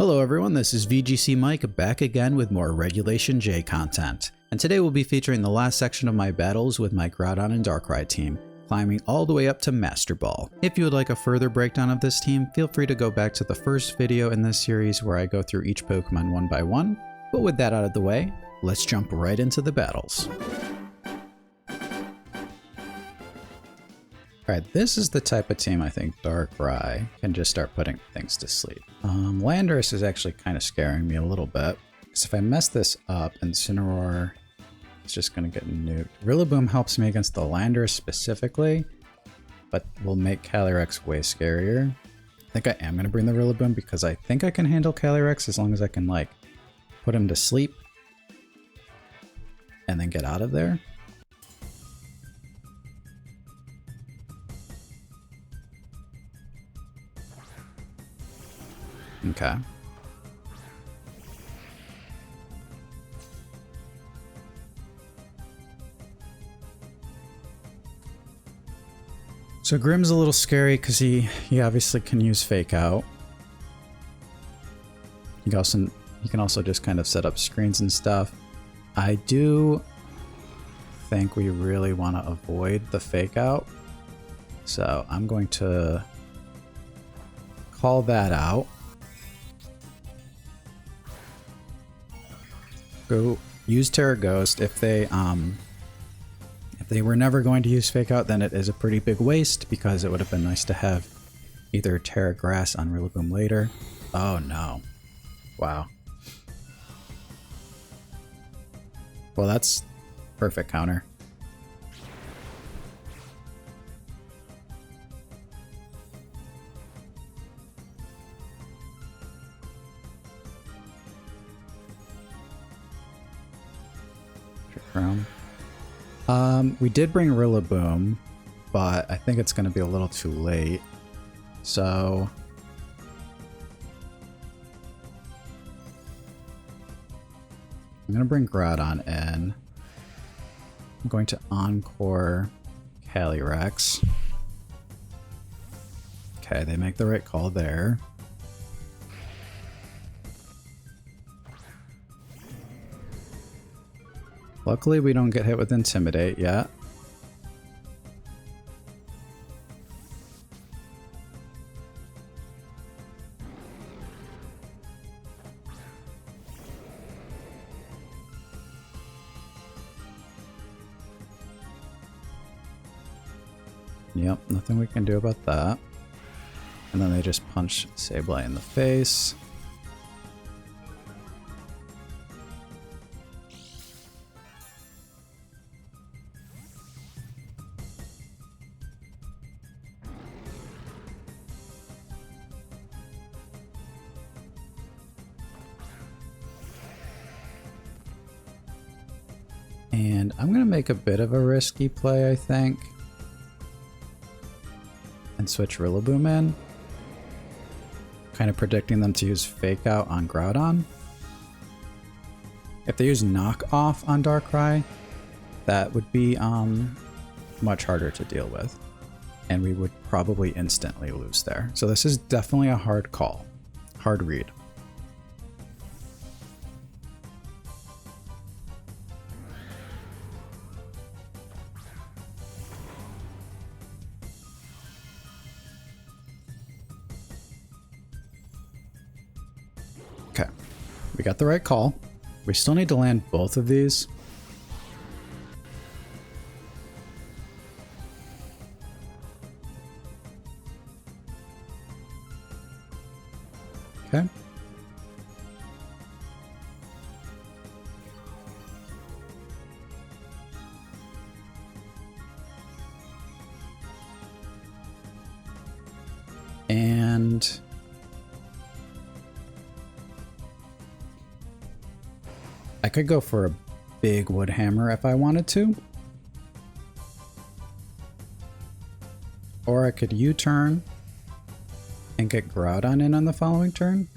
Hello everyone, this is VGC Mike back again with more Regulation J content. And today we'll be featuring the last section of my battles with my Groudon and Darkrai team, climbing all the way up to Master Ball. If you would like a further breakdown of this team, feel free to go back to the first video in this series where I go through each Pokemon one by one. But with that out of the way, let's jump right into the battles. Alright, this is the type of team I think Darkrai can just start putting things to sleep. Landorus is actually kind of scaring me a little bit, because if I mess this up, Incineroar is just going to get nuked. Rillaboom helps me against the Landorus specifically, but will make Calyrex way scarier. I think I am going to bring the Rillaboom because I think I can handle Calyrex as long as I can, like, put him to sleep and then get out of there. Okay. So Grimm's a little scary because he obviously can use Fake Out. He can also just kind of set up screens and stuff. I do think we really want to avoid the Fake Out. So I'm going to call that out. Go use Terra Ghost. If they were never going to use Fake Out, then it is a pretty big waste because it would have been nice to have either Terra Grass on Rillaboom later. Oh no. Wow. Well, that's perfect counter. We did bring Rillaboom, but I think it's going to be a little too late. So I'm going to bring Groudon in. I'm going to Encore Calyrex. Okay, they make the right call there. Luckily, we don't get hit with Intimidate yet. Yep, nothing we can do about that. And then they just punch Sableye in the face. And I'm going to make a bit of a risky play, I think. And switch Rillaboom in. Kind of predicting them to use Fake Out on Groudon. If they use Knock Off on Darkrai, that would be much harder to deal with. And we would probably instantly lose there. So this is definitely a hard call. Hard read. Okay, we got the right call. We still need to land both of these. Okay. And I could go for a big wood hammer if I wanted to. Or I could U-turn and get Groudon in on the following turn.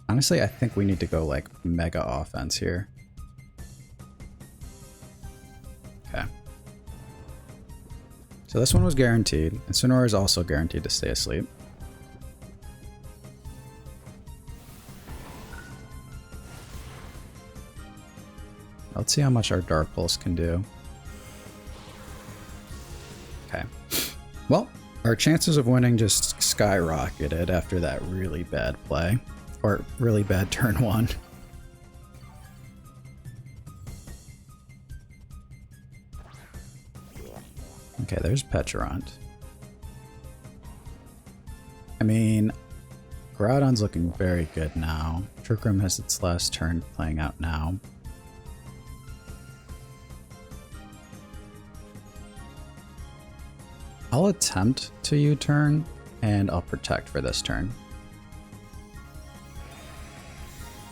Honestly, I think we need to go like mega offense here. Okay. So this one was guaranteed. Incineroar is also guaranteed to stay asleep. Let's see how much our Dark Pulse can do. Okay. Well, our chances of winning just skyrocketed after that really bad play. Or really bad turn 1. Okay, there's Petrarant. I mean, Groudon's looking very good now. Trick Room has its last turn playing out now. I'll attempt to U-turn, and I'll protect for this turn.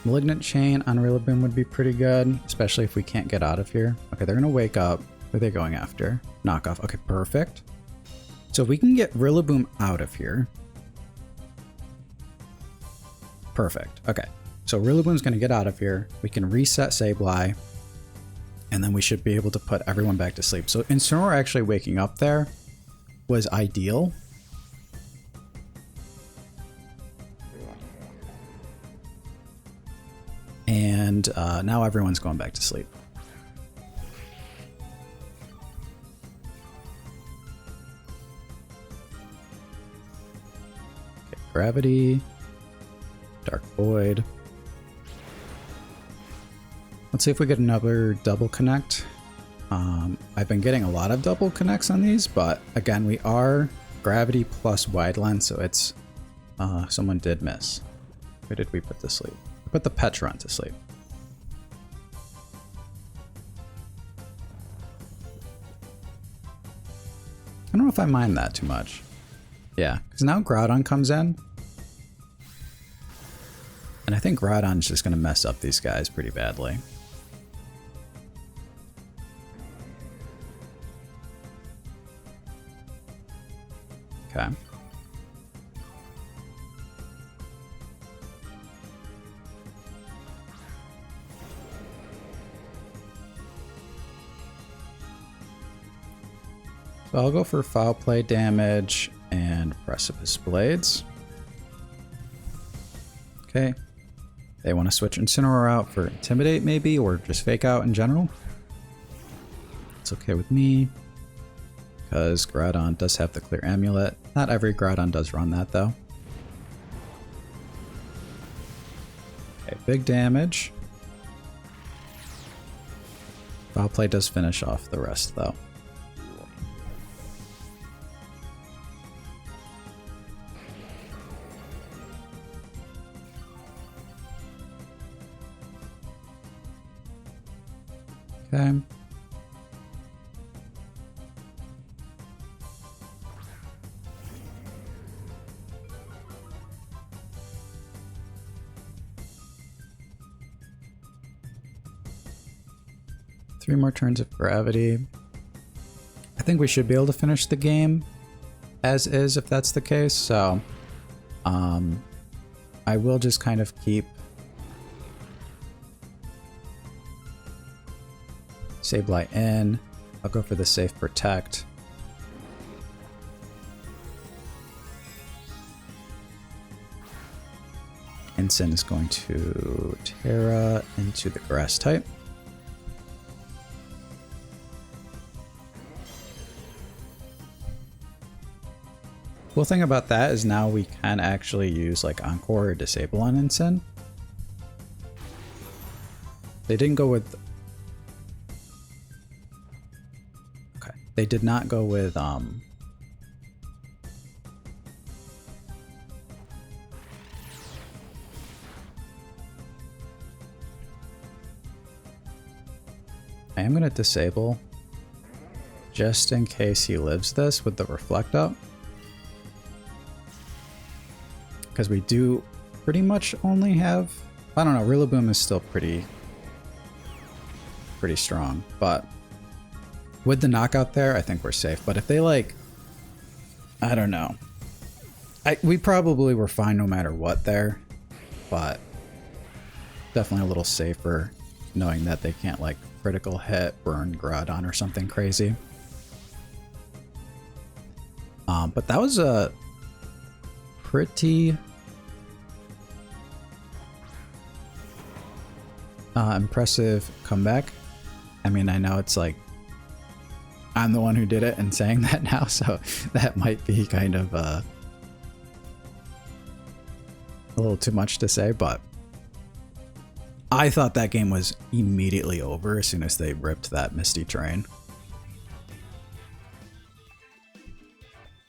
Malignant Chain on Rillaboom would be pretty good, especially if we can't get out of here. Okay, they're gonna wake up. Who are they going after? Knockoff. Okay, perfect. So if we can get Rillaboom out of here. Perfect. Okay, so Rillaboom's gonna get out of here. We can reset Sableye, and then we should be able to put everyone back to sleep. So Incineroar actually waking up there was ideal. And now everyone's going back to sleep. Okay, Gravity, Dark Void. Let's see if we get another double connect. I've been getting a lot of double connects on these, but again, we are Gravity plus Wide Lens, so it's someone did miss. Who did we put to sleep? We put the Petrarant to sleep. I don't know if I mind that too much. Yeah, because now Groudon comes in. And I think Groudon's just going to mess up these guys pretty badly. Okay. So I'll go for Foul Play damage and Precipice Blades. Okay. They want to switch Incineroar out for Intimidate maybe, or just Fake Out in general. It's okay with me, because Groudon does have the Clear Amulet. Not every Groudon does run that though. Okay, big damage. Foul Play does finish off the rest though. Okay. Three more turns of Gravity. I think we should be able to finish the game as is if that's the case, so I will just kind of keep Sableye in. I'll go for the safe protect. Ensign is going to Terra into the grass type. Cool thing about that is now we can actually use like Encore or Disable on Ensign. They didn't go with... Okay. They did not go with I am going to disable just in case he lives this with the Reflect Up. Because we do pretty much only have... I don't know, Rillaboom is still pretty strong, but with the knockout there, I think we're safe. But if they like... I don't know. We probably were fine no matter what there, but definitely a little safer knowing that they can't like critical hit, burn Groudon or something crazy. But that was a pretty impressive comeback I mean, I know it's like I'm the one who did it and saying that now, so that might be kind of a little too much to say, but I thought that game was immediately over as soon as they ripped that Misty Terrain.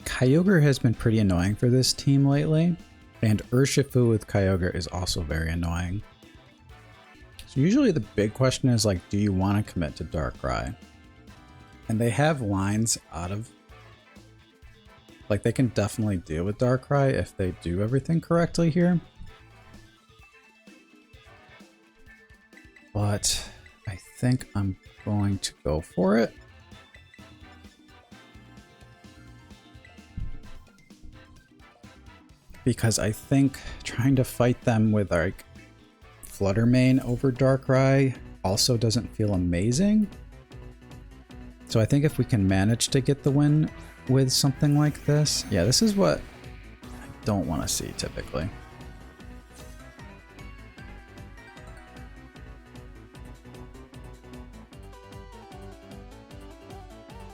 Kyogre has been pretty annoying for this team lately, and Urshifu with Kyogre is also very annoying. So usually the big question is like, do you want to commit to Darkrai? And they have lines out of, like, they can definitely deal with Darkrai if they do everything correctly here. But I think I'm going to go for it. Because I think trying to fight them with like Flutter Mane over Darkrai also doesn't feel amazing. So I think if we can manage to get the win with something like this, yeah, this is what I don't want to see typically.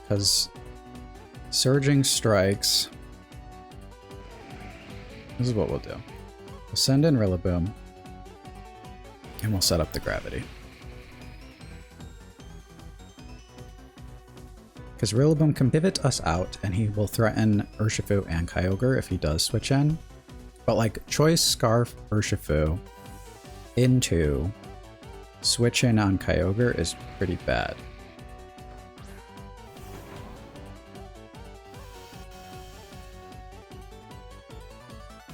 Because Surging Strikes, this is what we'll do. We'll send in Rillaboom, and we'll set up the Gravity. Because Rillaboom can pivot us out, and he will threaten Urshifu and Kyogre if he does switch in. But like, Choice Scarf Urshifu into switch in on Kyogre is pretty bad.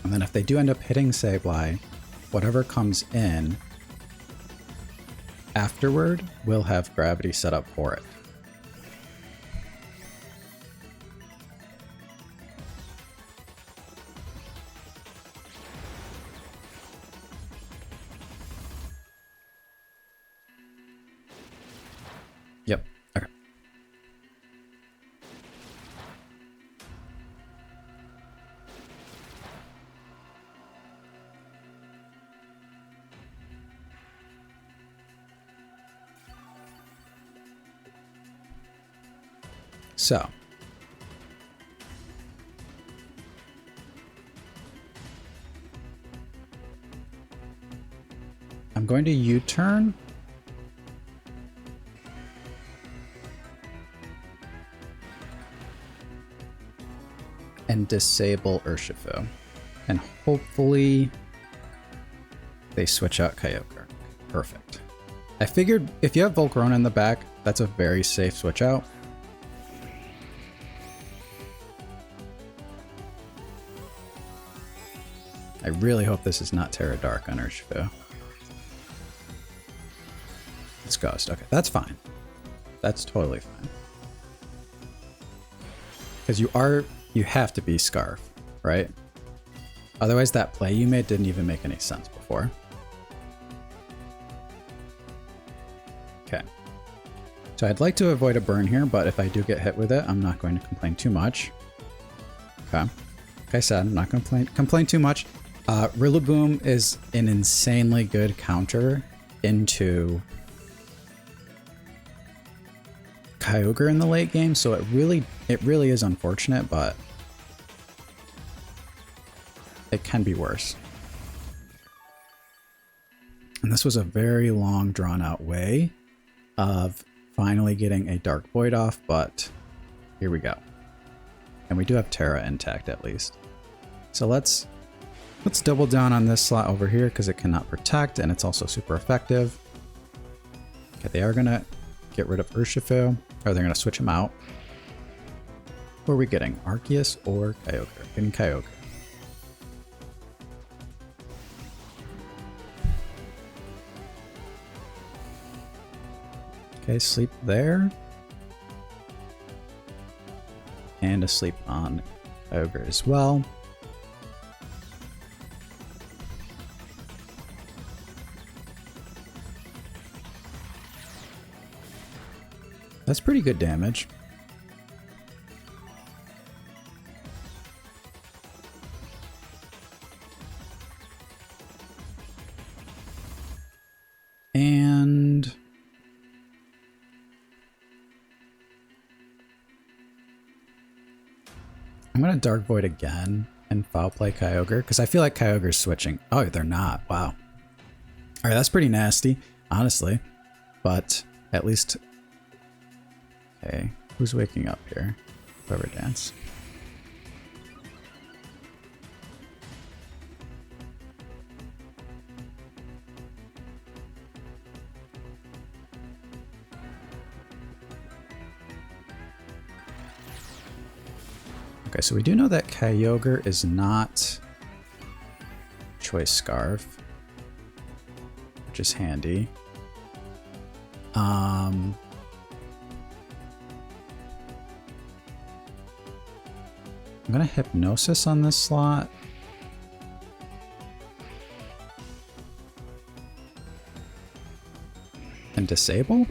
And then if they do end up hitting Sableye, whatever comes in afterward will have Gravity set up for it. Yep. Okay. So, I'm going to U-turn. And disable Urshifu. And hopefully they switch out Kyogre. Perfect. I figured if you have Volcarona in the back, that's a very safe switch out. I really hope this is not Terra Dark on Urshifu. It's Ghost. Okay, that's fine. That's totally fine. Because you have to be Scarf, right? Otherwise that play you made didn't even make any sense before. Okay. So I'd like to avoid a burn here, but if I do get hit with it, I'm not going to complain too much. Okay. Like I said, I'm not going to complain too much. Rillaboom is an insanely good counter into Kyogre in the late game, so it really is unfortunate, but it can be worse. And this was a very long, drawn-out way of finally getting a Dark Void off, but here we go. And we do have Terra intact at least. So let's double down on this slot over here because it cannot protect, and it's also super effective. Okay, they are gonna get rid of Urshifu, or they're gonna switch him out. Who are we getting? Arceus or Kyogre? Getting Kyogre. Okay, sleep there. And a sleep on Kyogre as well. That's pretty good damage. And I'm gonna Dark Void again and Foul Play Kyogre, because I feel like Kyogre's switching. Oh, they're not. Wow. Alright, that's pretty nasty, honestly. But at least... Okay, who's waking up here? Quiver Dance. Okay, so we do know that Kyogre is not Choice Scarf, which is handy. I'm gonna Hypnosis on this slot. And disable?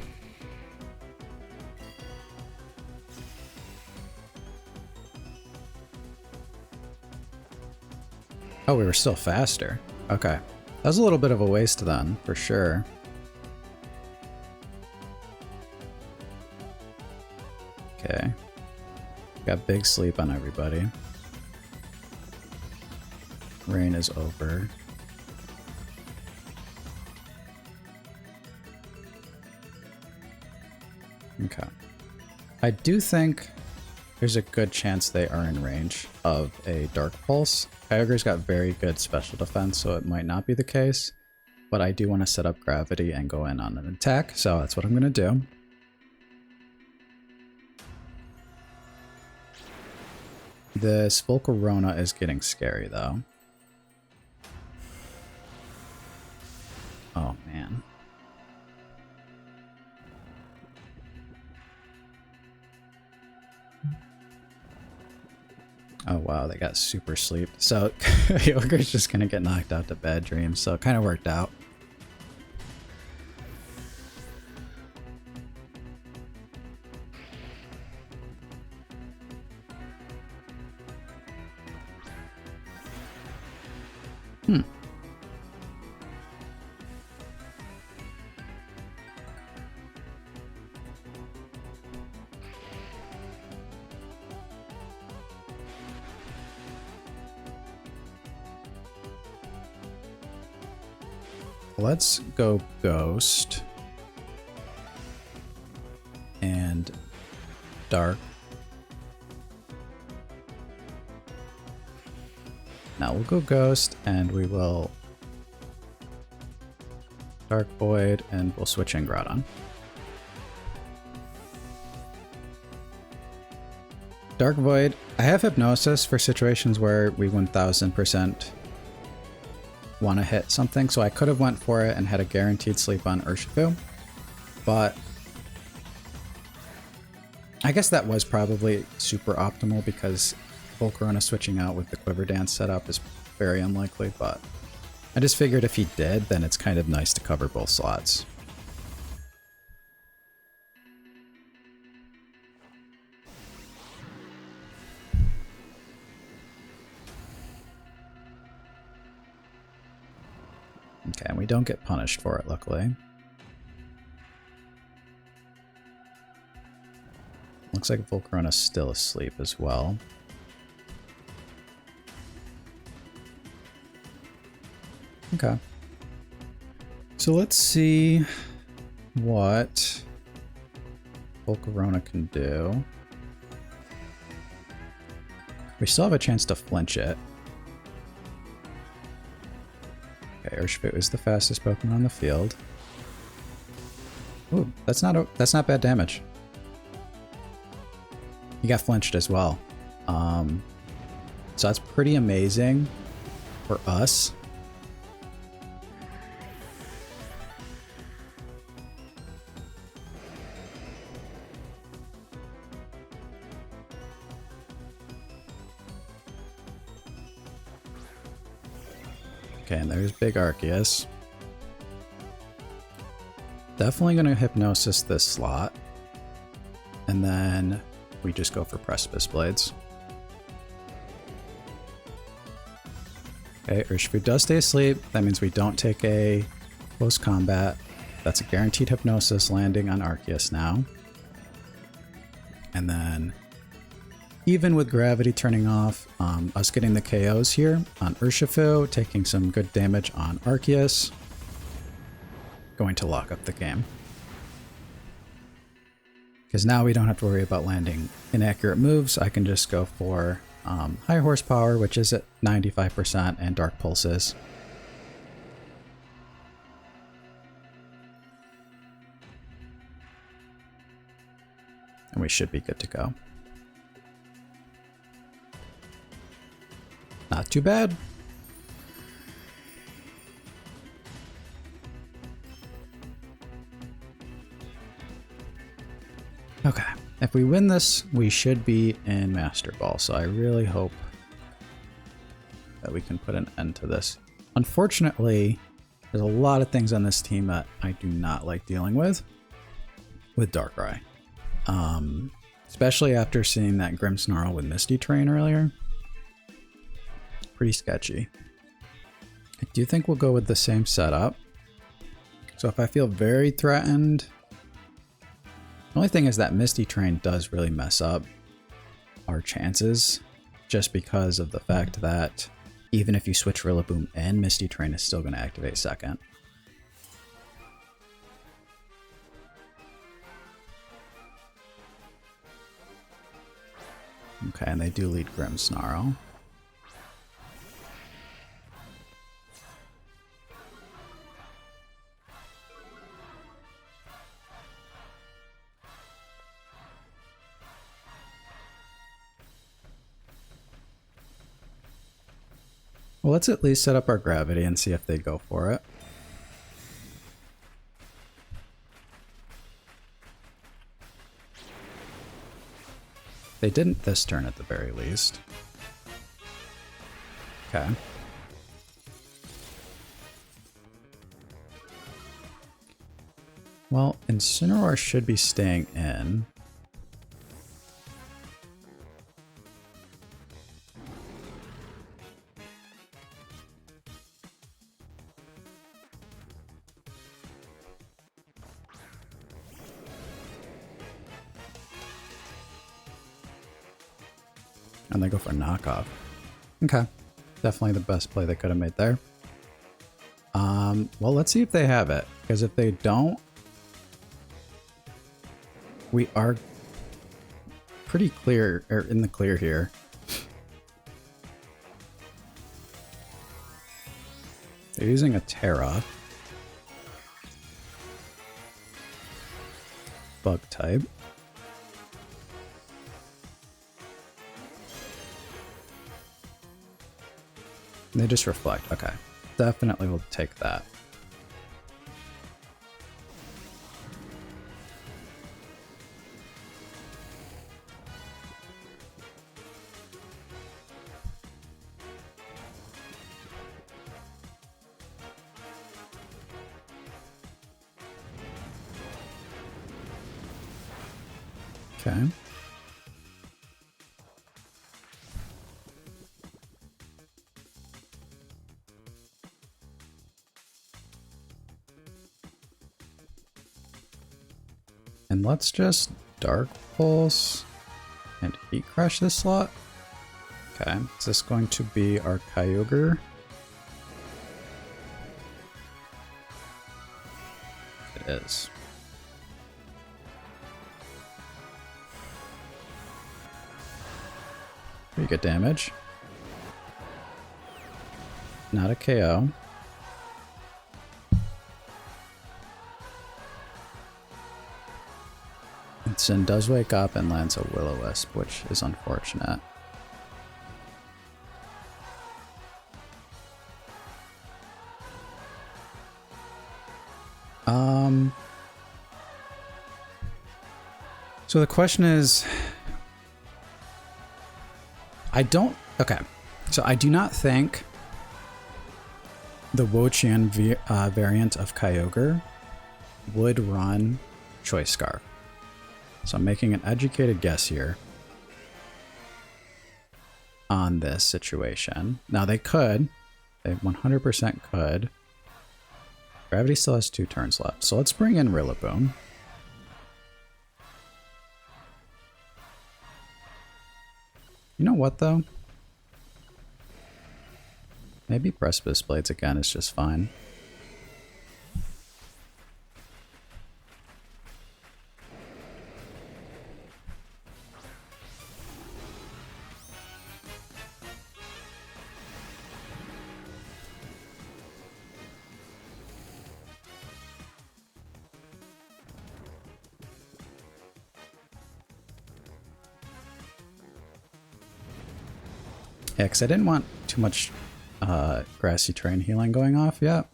Oh, we were still faster. Okay. That was a little bit of a waste then, for sure. Okay. Got big sleep on everybody. Rain is over. Okay. I do think there's a good chance they are in range of a Dark Pulse. Kyogre's got very good special defense, so it might not be the case. But I do want to set up Gravity and go in on an attack, so that's what I'm going to do. This Volcarona is getting scary, though. Oh, man. Oh wow, they got super sleep. So Kyogre's just gonna get knocked out to Bad Dreams, so it kind of worked out. Let's go Ghost and Dark. Now we'll go Ghost and we will Dark Void and we'll switch in Groudon. Dark Void. I have Hypnosis for situations where we 1000% want to hit something, so I could have went for it and had a guaranteed sleep on Urshifu, but I guess that was probably super optimal because Volcarona switching out with the Quiver Dance setup is very unlikely, but I just figured if he did, then it's kind of nice to cover both slots. Okay, and we don't get punished for it, luckily. Looks like Volcarona's still asleep as well. Okay. So let's see what Volcarona can do. We still have a chance to flinch it. Okay, Urshifu is the fastest Pokemon on the field. Ooh, that's not bad damage. He got flinched as well. So that's pretty amazing for us. Okay, and there's Big Arceus. Definitely going to Hypnosis this slot. And then we just go for Precipice Blades. Okay, Urshifu does stay asleep. That means we don't take a close combat. That's a guaranteed Hypnosis landing on Arceus now. And then even with gravity turning off, us getting the KOs here on Urshifu, taking some good damage on Arceus, going to lock up the game. Because now we don't have to worry about landing inaccurate moves. I can just go for high horsepower, which is at 95%, and dark pulses. And we should be good to go. Not too bad. Okay, if we win this, we should be in Master Ball, so I really hope that we can put an end to this. Unfortunately, there's a lot of things on this team that I do not like dealing with Darkrai. Especially after seeing that Grimmsnarl with Misty Train earlier. Pretty sketchy. I do think we'll go with the same setup. So if I feel very threatened, the only thing is that Misty Train does really mess up our chances, just because of the fact that even if you switch Rillaboom and Misty Train is still going to activate second. Okay, and they do lead Grimmsnarl. Well, let's at least set up our gravity and see if they go for it. They didn't this turn at the very least. Okay. Well, Incineroar should be staying in. And they go for knockoff. Okay. Definitely the best play they could have made there. Well, let's see if they have it. Because if they don't, we are pretty clear, or in the clear here. They're using a Terra. Bug type. They just reflect. Okay. Definitely will take that. Okay. And let's just Dark Pulse and Heat Crush this slot. Okay, is this going to be our Kyogre? It is. Pretty good damage. Not a KO. Sin does wake up and lands a Will-O-Wisp, which is unfortunate. So the question is, okay, so I do not think the Wo-Chien variant of Kyogre would run Choice Scarf. So I'm making an educated guess here on this situation. Now they could. They 100% could. Gravity still has 2 turns left. So let's bring in Rillaboom. You know what, though? Maybe Precipice Blades again is just fine. Yeah, because I didn't want too much grassy terrain healing going off yet.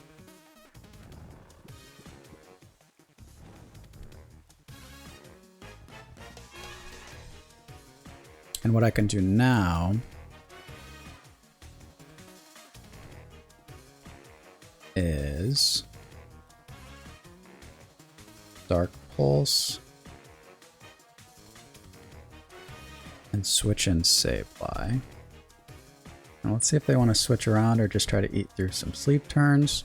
And what I can do now is Dark Pulse and switch in Sableye. Now let's see if they want to switch around or just try to eat through some sleep turns.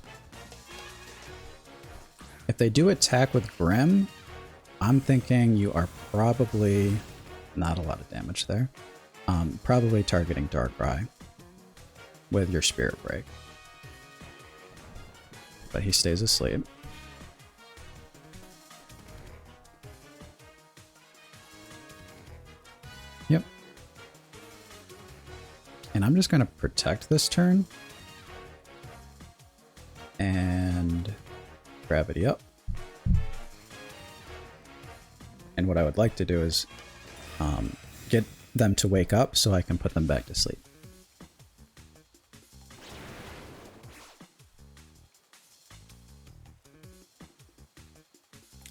If they do attack with Grim, I'm thinking you are probably not a lot of damage there. Probably targeting Darkrai with your Spirit Break. But he stays asleep. Yep. And I'm just going to protect this turn. And gravity up. And what I would like to do is get them to wake up so I can put them back to sleep.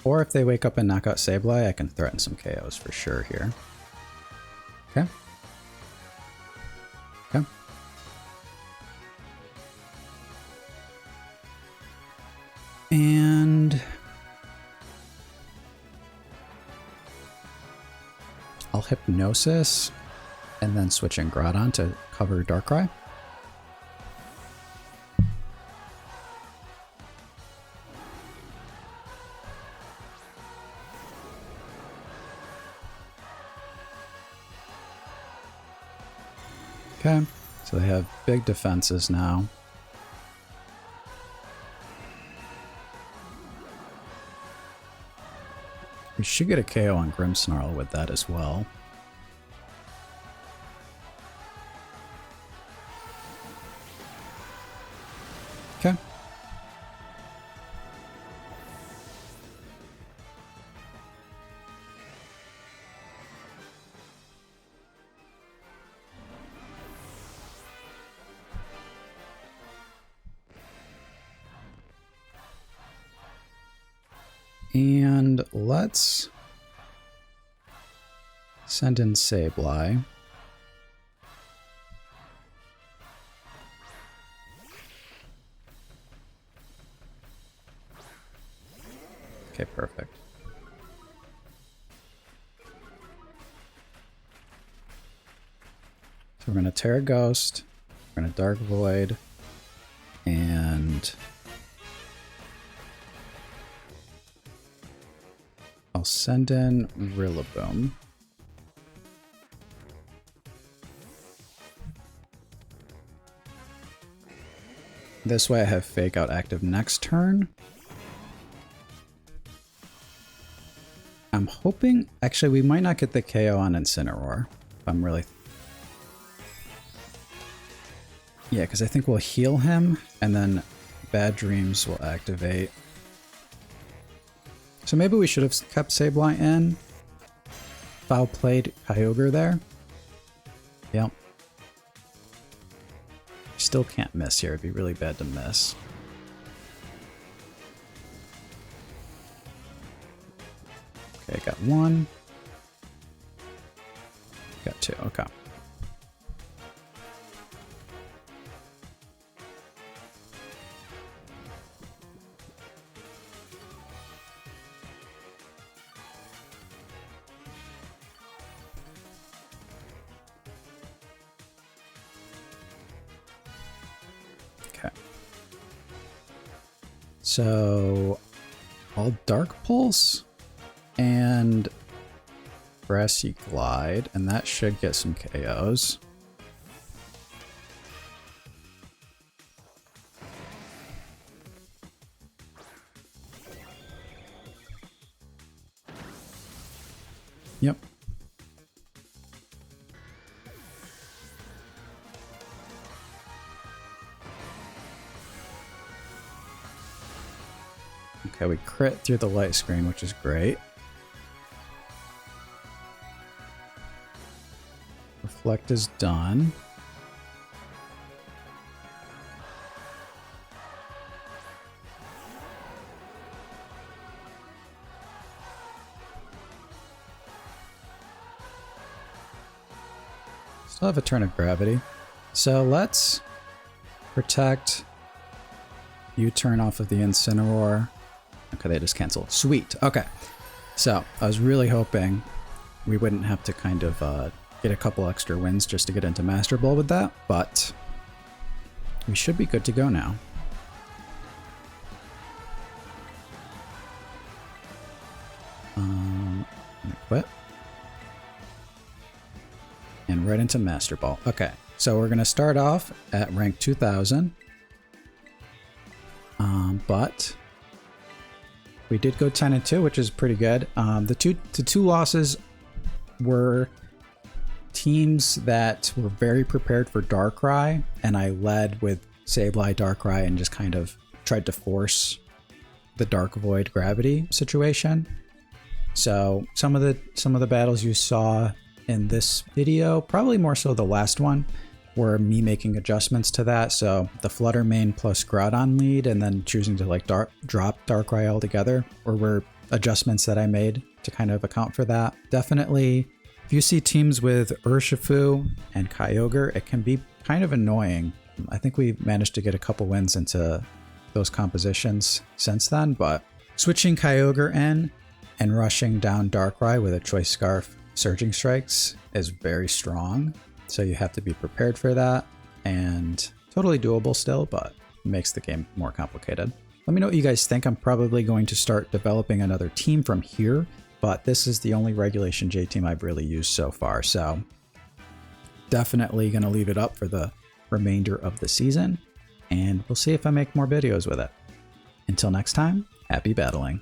Or if they wake up and knock out Sableye, I can threaten some KOs for sure here. Okay. Okay. And I'll Hypnosis and then switch in Groudon to cover Darkrai. Okay, so they have big defenses now. We should get a KO on Grimmsnarl with that as well. Okay. And let's send in Sableye. Okay, perfect. So we're going to Terra Ghost, we're going to Dark Void, and I'll send in Rillaboom. This way I have Fake Out active next turn. I'm hoping... Actually, we might not get the KO on Incineroar. If I'm really... Yeah, because I think we'll heal him, and then Bad Dreams will activate. So maybe we should have kept Sableye in. Foul played Kyogre there. Yep. Still can't miss here. It'd be really bad to miss. Okay, got one. Got two. Okay. So I'll Dark Pulse and Grassy Glide, and that should get some KOs. Yep. Okay, we crit through the light screen, which is great. Reflect is done. Still have a turn of gravity. So let's protect. You turn off of the Incineroar. Okay, they just canceled. Sweet. Okay. So I was really hoping we wouldn't have to kind of get a couple extra wins just to get into Master Ball with that, but we should be good to go now. Equip. And right into Master Ball. Okay, so we're going to start off at rank 2000. But we did go 10-2, which is pretty good. The two losses were teams that were very prepared for Darkrai, and I led with Sableye, Darkrai, and just kind of tried to force the Dark Void gravity situation. So some of the battles you saw in this video, probably more so the last one, were me making adjustments to that. So the Flutter Mane plus Groudon lead, and then choosing to like drop Darkrai altogether, or were adjustments that I made to kind of account for that. Definitely, if you see teams with Urshifu and Kyogre, it can be kind of annoying. I think we managed to get a couple wins into those compositions since then, but switching Kyogre in and rushing down Darkrai with a Choice Scarf Surging Strikes is very strong. So you have to be prepared for that, and totally doable still, but makes the game more complicated. Let me know what you guys think. I'm probably going to start developing another team from here, but this is the only Regulation J team I've really used so far. So definitely going to leave it up for the remainder of the season, and we'll see if I make more videos with it. Until next time, happy battling.